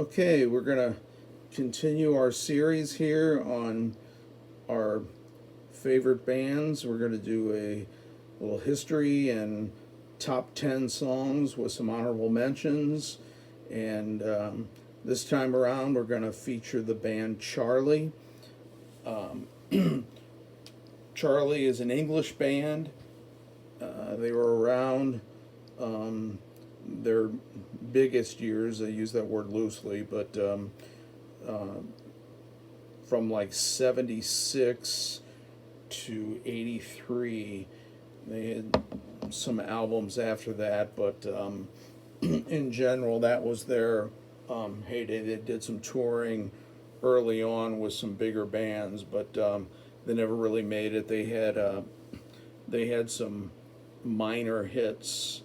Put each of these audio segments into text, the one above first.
Okay, we're going to continue our series here on our favorite bands. We're going to do a little history and top 10 songs with some honorable mentions. And this time around, we're going to feature the band Charlie. Um, Charlie is an English band. They were around their biggest years. I use that word loosely, but uh, from like 76 to 83. They had some albums after that, but in general, that was their heyday. They did some touring early on with some bigger bands, but they never really made it. They had some minor hits.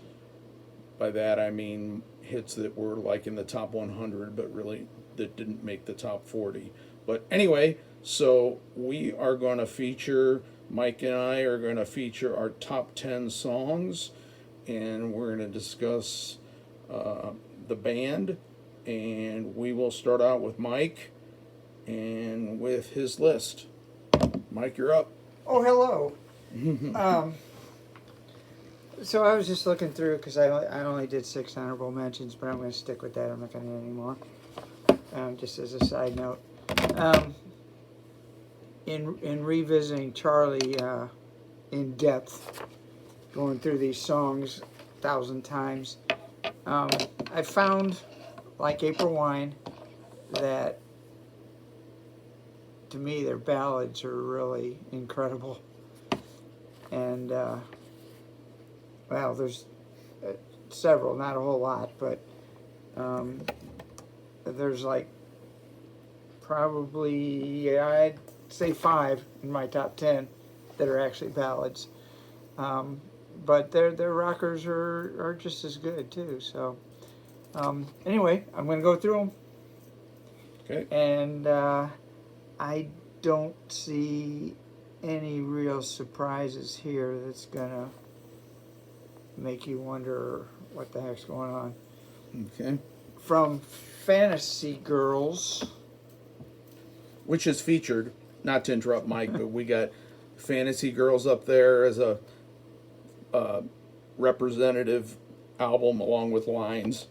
By that I mean hits that were like in the top 100, but really that didn't make the top 40. But anyway, so we are going to feature, Mike and I are going to feature our top 10 songs, and we're going to discuss the band. And we will start out with Mike and with his list. Mike, you're up. Oh, hello. So I was just looking through because I only did 6 honorable mentions, but I'm going to stick with that. I'm not going to add any more. Just as a side note, in revisiting Charlie in depth, going through these songs 1,000 times, I found, like April Wine, that to me their ballads are really incredible. And well, there's several, not a whole lot, but there's like probably, I'd say 5 in my top 10 that are actually ballads. But their rockers are just as good too. So anyway, I'm going to go through them. Okay. And I don't see any real surprises here that's going to make you wonder what the heck's going on. Okay. From Fantasy Girls, Which is featured, not to interrupt Mike, but we got Fantasy Girls up there as a representative album along with Lines.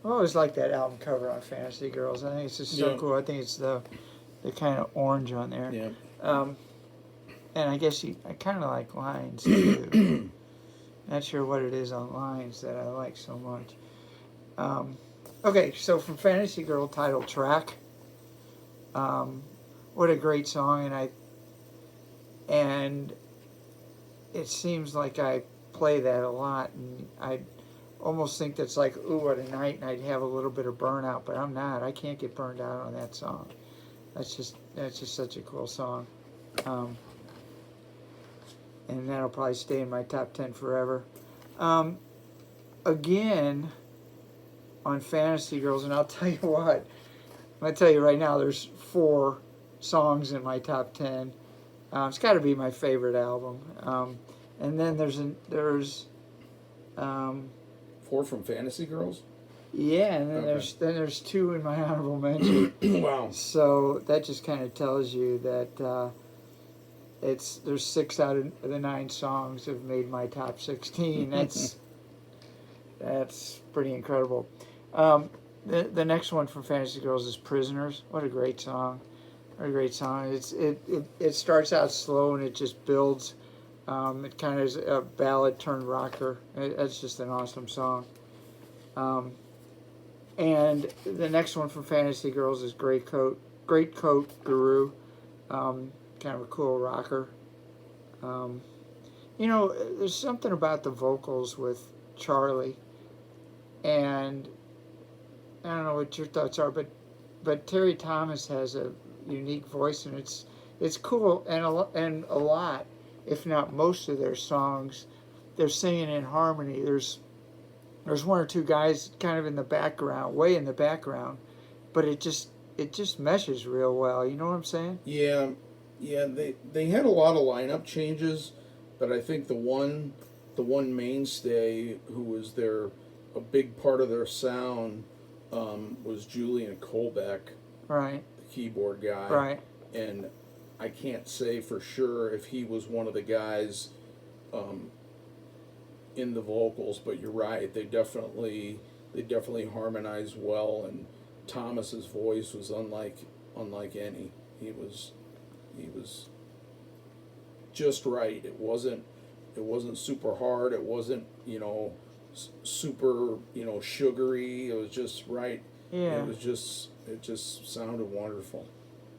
I always like that album cover on Fantasy Girls. I think it's just so Yeah. cool. I think it's the kind of orange on there. Yeah. And I guess I kind of like Lines too. Not sure what it is on Lines that I like so much. Okay, so from Fantasy Girl, title track. What a great song, and it seems like I play that a lot, and I almost think that's like, ooh, what a night, and I'd have a little bit of burnout, but I'm not. I can't get burned out on that song. That's just such a cool song. And that'll probably stay in my top 10 forever. Again, on Fantasy Girls, and I'll tell you what, I'm going to tell you right now, there's 4 songs in my top 10. It's got to be my favorite album. And then there's 4 from Fantasy Girls? yeah, and then Okay. there's 2 in my honorable mention. Wow. So that just kind of tells you that there's 6 out of the 9 songs have made my top 16. That's pretty incredible. The next one from Fantasy Girls is Prisoners. What a great song. What a great song. It starts out slow and it just builds. It kind of is a ballad turned rocker. It's just an awesome song. And the next one from Fantasy Girls is Great Coat Guru. Kind of a cool rocker. There's something about the vocals with Charlie, and I don't know what your thoughts are, but Terry Thomas has a unique voice, and it's cool, and a lot, if not most of their songs, they're singing in harmony. There's 1 or 2 guys kind of in the background, way in the background, but it just meshes real well. You know what I'm saying? Yeah. They had a lot of lineup changes, but I think the one mainstay who was a big part of their sound was Julian Kolbeck, Right. the keyboard guy. Right. And I can't say for sure if he was one of the guys in the vocals, but you're right. They definitely harmonized well, and Thomas's voice was unlike any. He was just right. It wasn't super hard. It wasn't super sugary. It was just right. Yeah. It just sounded wonderful.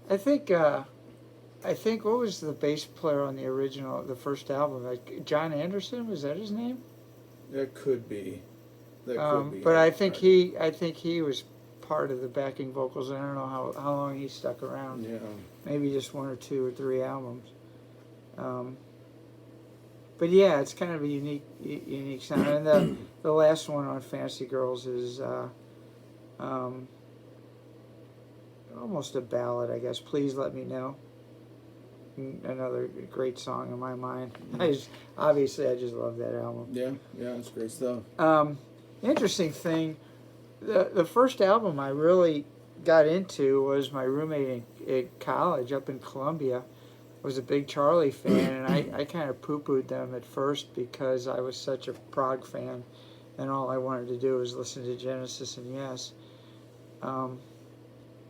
I think what was the bass player on the first album? Like John Anderson, was that his name? That could be. That could be. But I think he was part of the backing vocals. I don't know how long he stuck around. Yeah. Maybe just 1 or 2 or 3 albums. But yeah, it's kind of a unique sound. And the last one on Fantasy Girls is almost a ballad, I guess. Please Let Me Know. Another great song in my mind. I just love that album. Yeah, it's great stuff. Interesting thing, the first album I really got into was my roommate in college up in Columbia was a big Charlie fan, and I kind of poo-pooed them at first because I was such a prog fan, and all I wanted to do was listen to Genesis and Yes.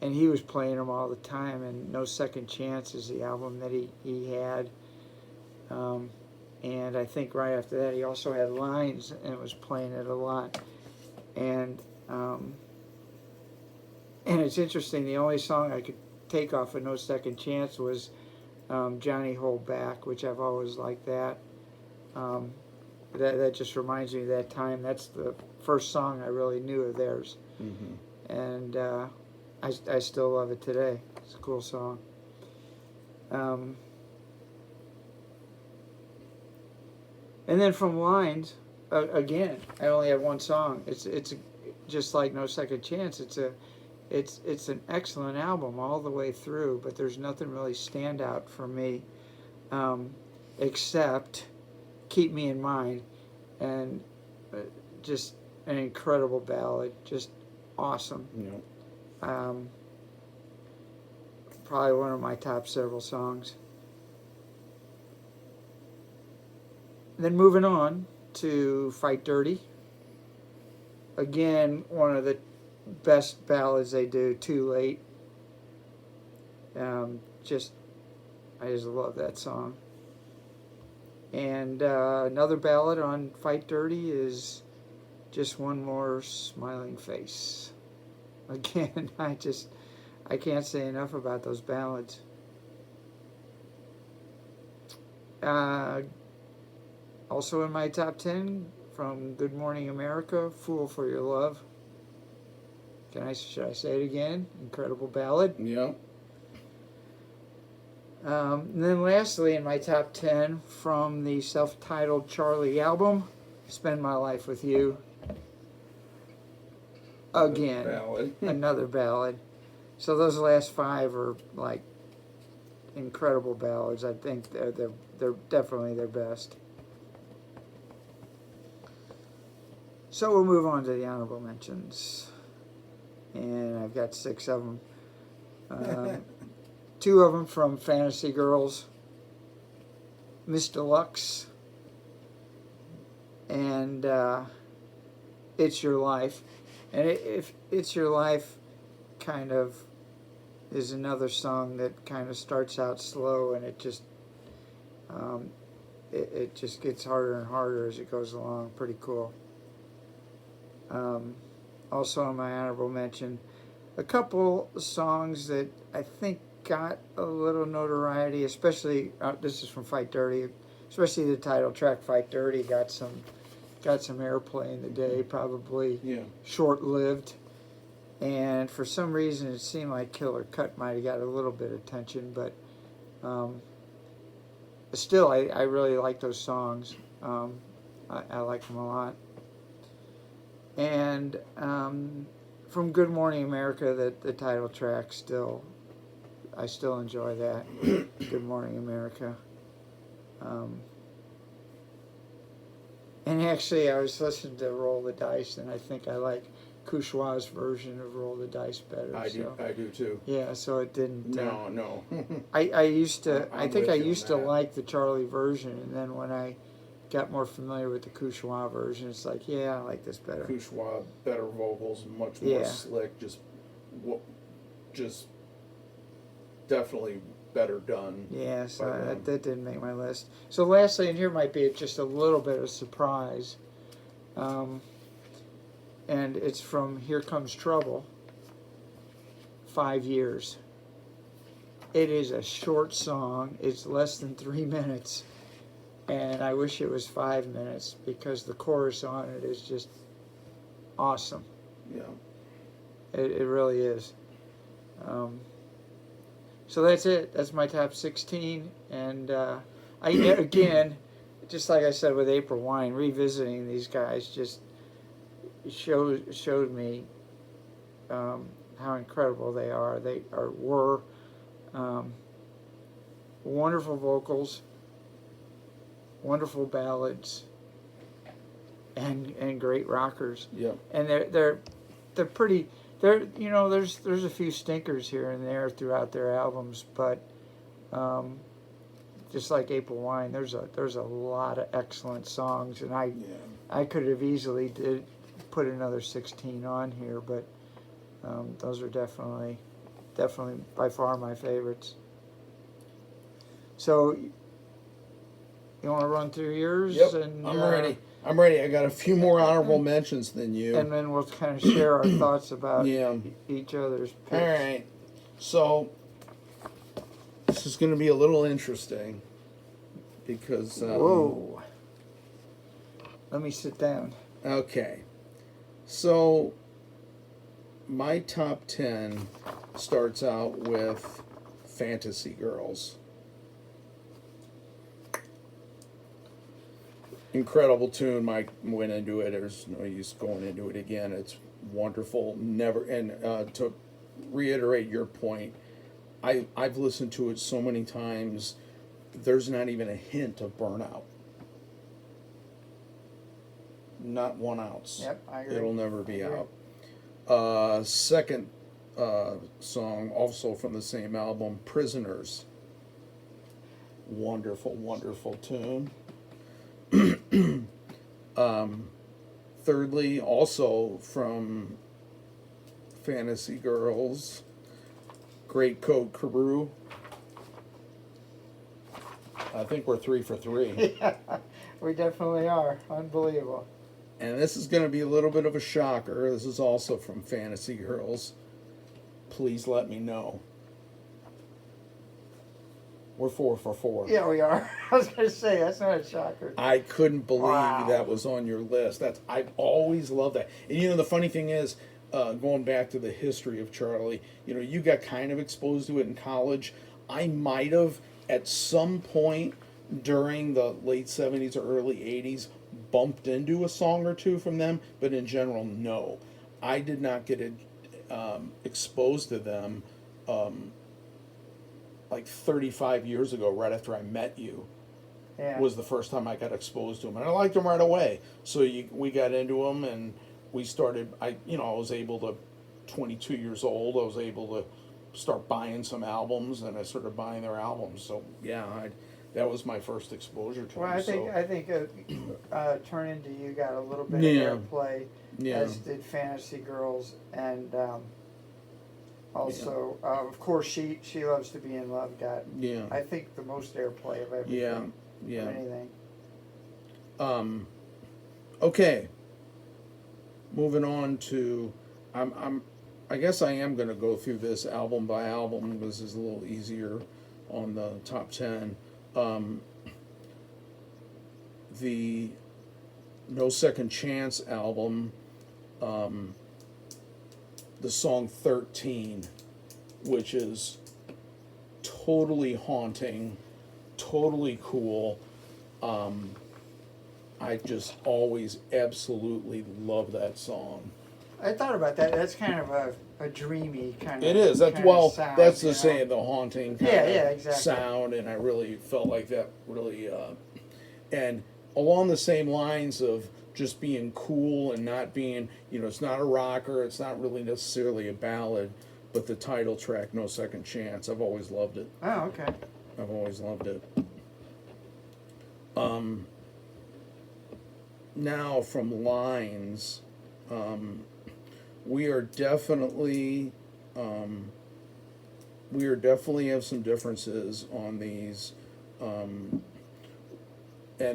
And he was playing them all the time, and No Second Chance is the album that he had. And I think right after that he also had Lines and was playing it a lot. And it's interesting, the only song I could take off of No Second Chance was Johnny Hold Back, which I've always liked that. That just reminds me of that time. That's the first song I really knew of theirs. Mm-hmm. And I still love it today. It's a cool song. And then from Lines, again, I only have one song. It's just like No Second Chance. It's an excellent album all the way through, but there's nothing really stand out for me, except Keep Me in Mind, and just an incredible ballad, just awesome. Yeah. Probably one of my top several songs. Then moving on to Fight Dirty. Again, one of the best ballads they do, Too Late. I just love that song. And another ballad on Fight Dirty is Just One More Smiling Face. Again, I can't say enough about those ballads. Also in my top 10 from Good Morning America, Fool for Your Love. Should I say it again? Incredible ballad. Yeah. And then lastly in my top 10 from the self-titled Charlie album, Spend My Life With You. Again, Ballad. another ballad. So those last 5 are like incredible ballads. I think they're definitely their best. So we'll move on to the honorable mentions, and I've got 6 of them. 2 of them from Fantasy Girls, Miss Deluxe, and It's Your Life. And if It's Your Life kind of is another song that kind of starts out slow, and it just gets harder and harder as it goes along. Pretty cool. Also on my honorable mention, a couple songs that I think got a little notoriety, especially this is from Fight Dirty, especially the title track Fight Dirty got some airplay in the day, probably short-lived, and for some reason it seemed like Killer Cut might have got a little bit of attention, but still I really like those songs. I like them a lot. And from Good Morning America, the title track, I still enjoy that. Good Morning America. And actually, I was listening to Roll the Dice, and I think I like Kushwa's version of Roll the Dice better. I do too. Yeah, so it didn't. No. I used to. I I'm think with I you on used to that. like the Charlie version, and then when I got more familiar with the Kushwa version, it's like, yeah, I like this better. Kushwa, better vocals, much more Yeah. slick, just definitely better done. Yeah, so By them. that didn't make my list. So lastly, and here might be just a little bit of a surprise, and it's from Here Comes Trouble. 5 Years. It is a short song. It's less than 3 minutes, and I wish it was 5 minutes because the chorus on it is just awesome. Yeah. It really is. So that's it. That's my top 16. And again, just like I said with April Wine, revisiting these guys just showed me how incredible they are. Were wonderful vocals, wonderful ballads, and great rockers. Yeah. And they're pretty. There's a few stinkers here and there throughout their albums, but just like April Wine, there's a lot of excellent songs, and I could have easily put another 16 on here, but those are definitely by far my favorites. So you want to run through yours? Yep. And, I'm ready. I got a few more honorable mentions than you. And then we'll kind of share our thoughts about Yeah. each other's picks. All right. So this is going to be a little interesting because. Whoa. Let me sit down. Okay. So my top 10 starts out with Fantasy Girls. Incredible tune. Mike went into it. There's no use going into it again. It's wonderful. To reiterate your point, I've listened to it so many times. There's not even a hint of burnout. Not 1 ounce. Yep, I agree. It'll never be I agree. out. Second song, also from the same album, Prisoners. Wonderful, wonderful tune. Thirdly, also from Fantasy Girls, Great Coat Carew. I think we're 3 for 3. Yeah, we definitely are. Unbelievable. And this is going to be a little bit of a shocker. This is also from Fantasy Girls. Please Let Me Know. We're 4 for 4. Yeah, we are. I was going to say, that's not a shocker. I couldn't believe Wow. that was on your list. I've always loved that. And the funny thing is, going back to the history of Charlie, you got kind of exposed to it in college. I might have, at some point during the late 70s or early 80s, bumped into a song or two from them, but in general, no. I did not get exposed to them like 35 years ago, right after I met you. Yeah. Was the first time I got exposed to them, and I liked them right away. So we got into them, and we started. I was able to, 22 years old, I was able to start buying some albums, and I started buying their albums. So yeah, that was my first exposure to Well, them. I think Turn Into You got a little bit Yeah. of airplay, Yeah. as did Fantasy Girls, and also, of course, She Loves to Be in Love got, Yeah, I think, the most airplay of everything. yeah. Of anything. Okay. Moving on to, I guess I am going to go through this album by album. This is a little easier on the top 10. The No Second Chance album, the song 13, which is totally haunting, totally cool. I just always absolutely love that song. I thought about that. That's kind of a dreamy kind of. It is. That's kind of sound, that's the you know? saying, the haunting kind Yeah, of yeah, exactly. sound, and I really felt like that really. And along the same lines of just being cool and not being, it's not a rocker, it's not really necessarily a ballad, but the title track, No Second Chance, I've always loved it. Oh, okay. I've always loved it. Now from Lines, we are definitely have some differences on these, and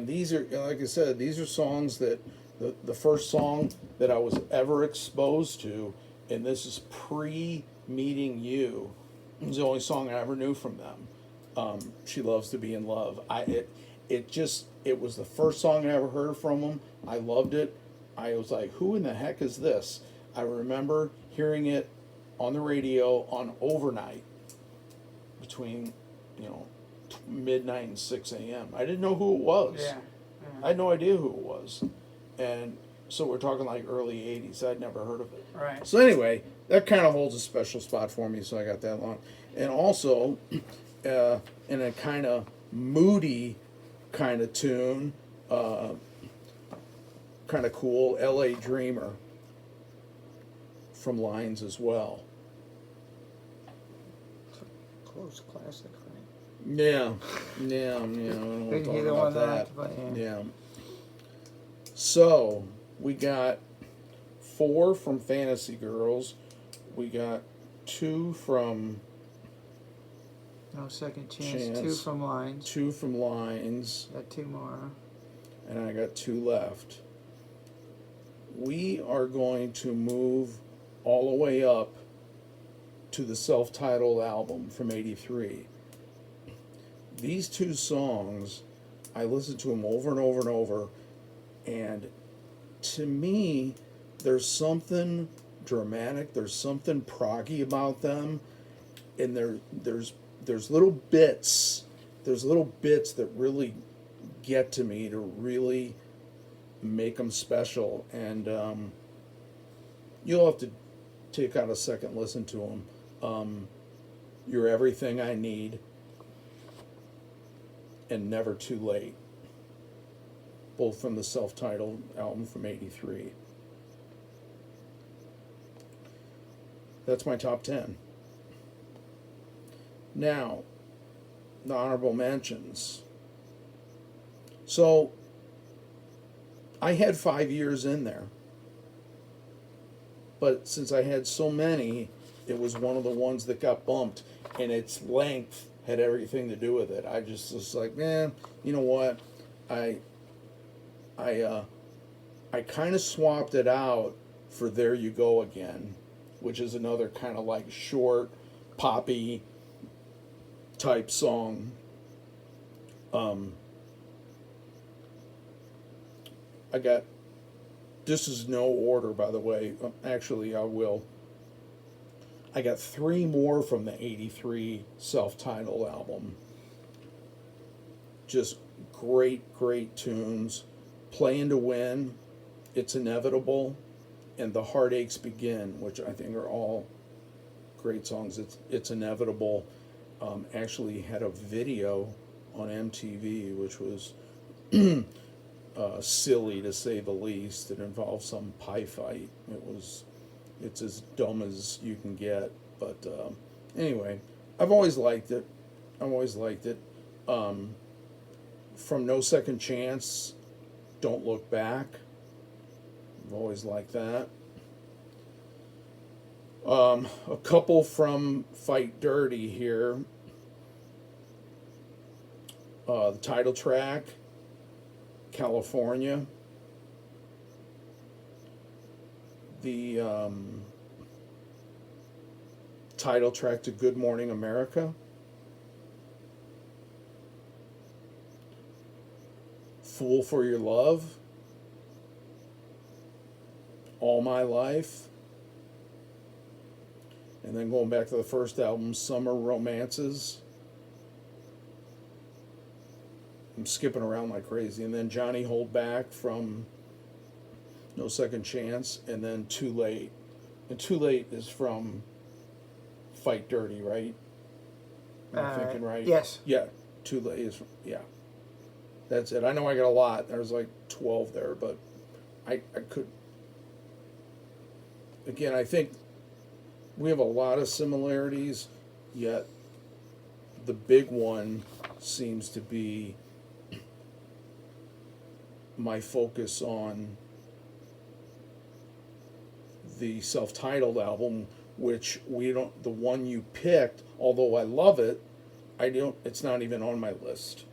these are, like I said, these are songs that the first song that I was ever exposed to, and this is pre meeting you. It's the only song I ever knew from them. She Loves to Be in Love. It was the first song I ever heard from them. I loved it. I was like, who in the heck is this? I remember hearing it on the radio on overnight between, midnight and 6 a.m. I didn't know who it was. Yeah. I had no idea who it was. And so we're talking like early 80s. I'd never heard of it. Right. So anyway, that kind of holds a special spot for me, so I got that long. And also, in a kind of moody kind of tune, kind of cool, L.A. Dreamer from Lines as well. Close classic, right? Yeah, I don't want to talk about that. But Yeah. So, we got 4 from Fantasy Girls. We got 2 from No Second Chance. 2 from Lines. 2 from Lines, Got 2 more. and I got 2 left. We are going to move all the way up to the self-titled album from '83. These 2 songs, I listened to them over and over and over, and to me, there's something dramatic, there's something proggy about them, and there's little bits, that really get to me, to really make them special, and you'll have to take out a second listen to them. You're Everything I Need and Never Too Late, both from the self-titled album from '83. That's my top 10. Now, the honorable mentions. So, I had 5 years in there. But since I had so many, it was one of the ones that got bumped, and its length had everything to do with it. I just was like, man, you know what? I kind of swapped it out for There You Go Again, which is another kind of like short, poppy type song. I got, this is no order, by the way. Actually, I will. I got 3 more from the '83 self-titled album. Just great tunes. Playing to Win, It's Inevitable, and The Heartaches Begin, which I think are all great songs. It's Inevitable actually had a video on MTV, which was silly to say the least. It involved some pie fight. It's as dumb as you can get. But anyway, I've always liked it. From No Second Chance, Don't Look Back. I've always liked that. A couple from Fight Dirty here. The title track, California. The title track to Good Morning America. Fool for Your Love. All My Life. And then going back to the first album, Summer Romances. I'm skipping around like crazy. And then Johnny Hold Back from No Second Chance. And then Too Late. And Too Late is from Fight Dirty, right? Am I thinking right? Yes. Yeah. Too Late is, yeah. That's it. I know I got a lot. There's like 12 there, but I could, again, I think we have a lot of similarities, yet the big one seems to be my focus on the self-titled album, which we don't, the one you picked, although I love it, I don't, it's not even on my list.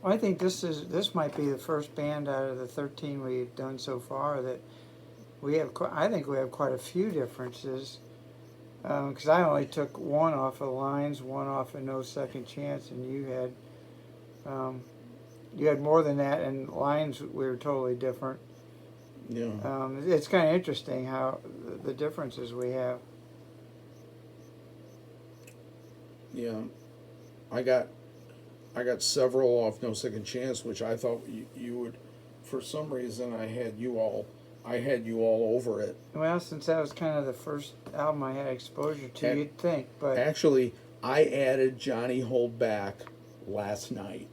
I think this might be the first band out of the 13 we've done so far that we have. I think we have quite a few differences. Because I only took one off of Lines, one off of No Second Chance, and you had more than that. And Lines, we were totally different. Yeah. It's kind of interesting how the differences we have. Yeah. I got several off No Second Chance, which I thought you would, for some reason I had you all over it. Well, since that was kind of the first album I had exposure to, you'd think, but Actually, I added Johnny Hold Back last night.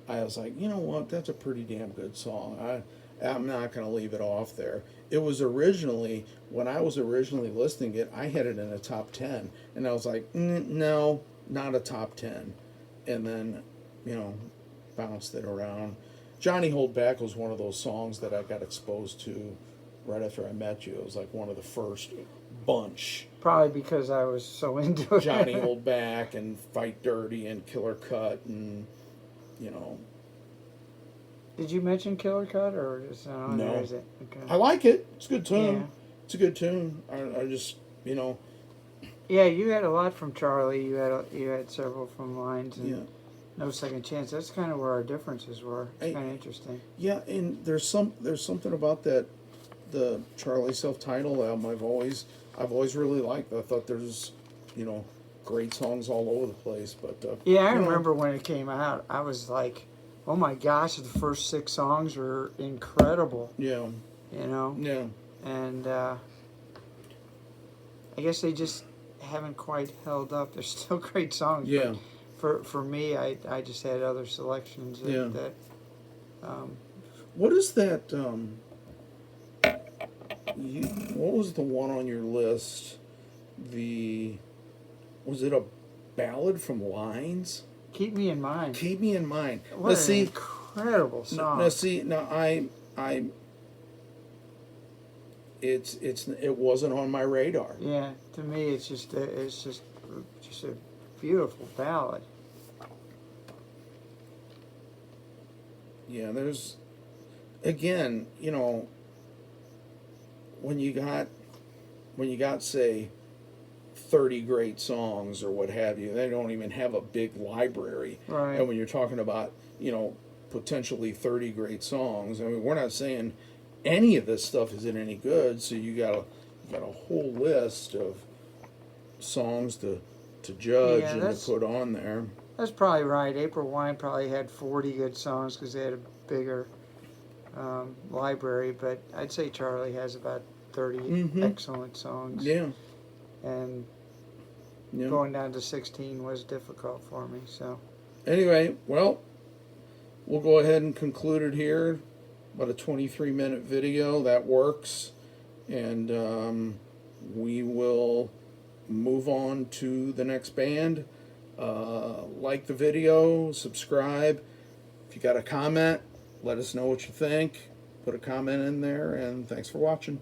I was like, you know what, that's a pretty damn good song. I'm not going to leave it off there. It was originally, when I was originally listening it, I had it in a top 10. And I was like, no, not a top 10. And then, bounced it around. Johnny Hold Back was one of those songs that I got exposed to right after I met you. It was like one of the first bunch. probably because I was so into it. Johnny Hold Back and Fight Dirty and Killer Cut and, Did you mention Killer Cut or is it on No. there? Is it? Okay. I like it. It's a good tune. Yeah. It's a good tune. I just, Yeah, you had a lot from Charlie. You had several from Lines and yeah. No Second Chance. That's kind of where our differences were. It's kind of interesting. Yeah, and there's something about that, the Charlie self-titled album I've always really liked. I thought there's, great songs all over the place. But Yeah, I remember when it came out. I was like, "Oh my gosh!" The first 6 songs are incredible. Yeah. Yeah. And I guess they just haven't quite held up. They're still great songs. Yeah. But for me, I just had other selections that What is that? What was the one on your list? Was it a ballad from Lines? Keep Me in Mind. Keep Me in Mind. What Now, an see, incredible song. it wasn't on my radar. Yeah, to me, it's just a beautiful ballad. Yeah, there's, again, when you got say 30 great songs or what have you, they don't even have a big library. Right. And when you're talking about, potentially 30 great songs, I mean, we're not saying any of this stuff isn't any good, so you got a whole list of songs to judge and to put on there. That's probably right. April Wine probably had 40 good songs because they had a bigger library, but I'd say Charlie has about 30 excellent songs. Yeah. And going down to 16 was difficult for me. So anyway, well, we'll go ahead and conclude it here. About a 23-minute video. That works. And we will move on to the next band. Like the video, subscribe. If you got a comment, let us know what you think. Put a comment in there, and thanks for watching.